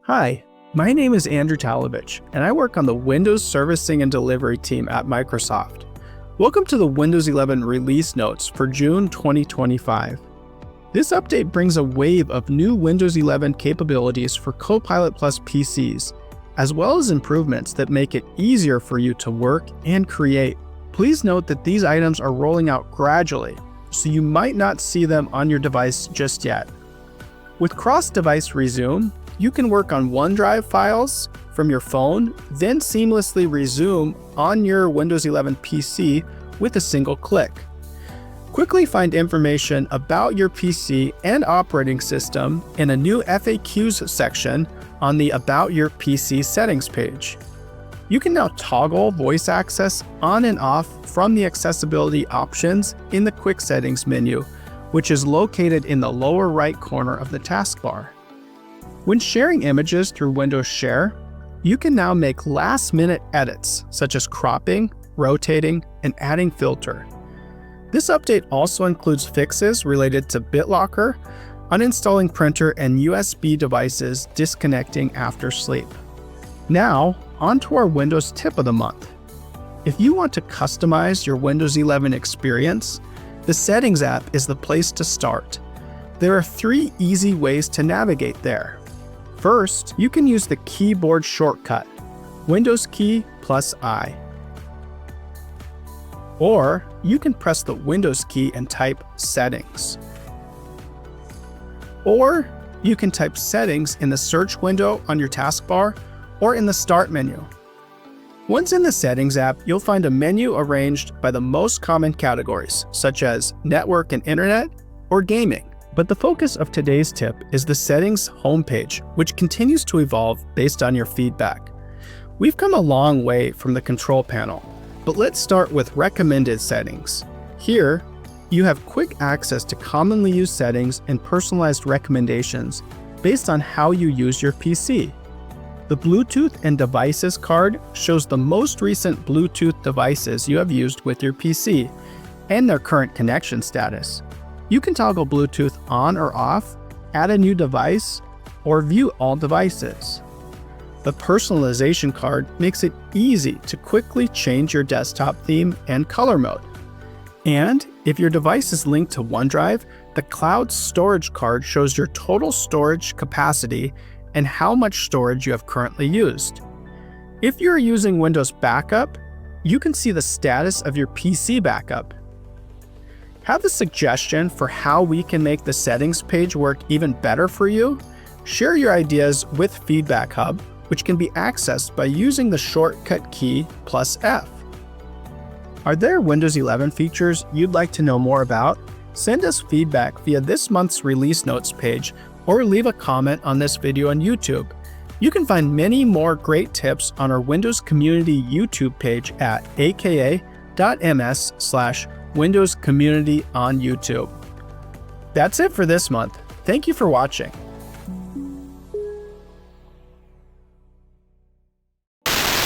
Hi, my name is Andrew Talovich, and I work on the Windows Servicing and Delivery team at Microsoft. Welcome to the Windows 11 release notes for June 2025. This update brings a wave of new Windows 11 capabilities for Copilot+ PCs, as well as improvements that make it easier for you to work and create. Please note that these items are rolling out gradually, so you might not see them on your device just yet. With cross-device resume, you can work on OneDrive files from your phone, then seamlessly resume on your Windows 11 PC with a single click. Quickly find information about your PC and operating system in a new FAQs section on the About Your PC settings page. You can now toggle voice access on and off from the accessibility options in the Quick Settings menu, which is located in the lower right corner of the taskbar. When sharing images through Windows Share, you can now make last-minute edits, such as cropping, rotating, and adding filter. This update also includes fixes related to BitLocker, uninstalling printer, and USB devices disconnecting after sleep. Now, on to our Windows tip of the month. If you want to customize your Windows 11 experience, the Settings app is the place to start. There are 3 easy ways to navigate there. First, you can use the keyboard shortcut, Windows key plus I. Or you can press the Windows key and type Settings. Or you can type Settings in the search window on your taskbar or in the Start menu. Once in the Settings app, you'll find a menu arranged by the most common categories, such as Network and Internet or Gaming. But the focus of today's tip is the Settings homepage, which continues to evolve based on your feedback. We've come a long way from the control panel, but let's start with recommended settings. Here, you have quick access to commonly used settings and personalized recommendations based on how you use your PC. The Bluetooth and Devices card shows the most recent Bluetooth devices you have used with your PC and their current connection status. You can toggle Bluetooth on or off, add a new device, or view all devices. The Personalization card makes it easy to quickly change your desktop theme and color mode. And if your device is linked to OneDrive, the Cloud Storage card shows your total storage capacity and how much storage you have currently used. If you're using Windows Backup, you can see the status of your PC backup. Have a suggestion for how we can make the Settings page work even better for you? Share your ideas with Feedback Hub, which can be accessed by using the shortcut key plus F. Are there Windows 11 features you'd like to know more about? Send us feedback via this month's release notes page or leave a comment on this video on YouTube. You can find many more great tips on our Windows Community YouTube page at aka.ms/Windows Community on YouTube. That's it for this month. Thank you for watching.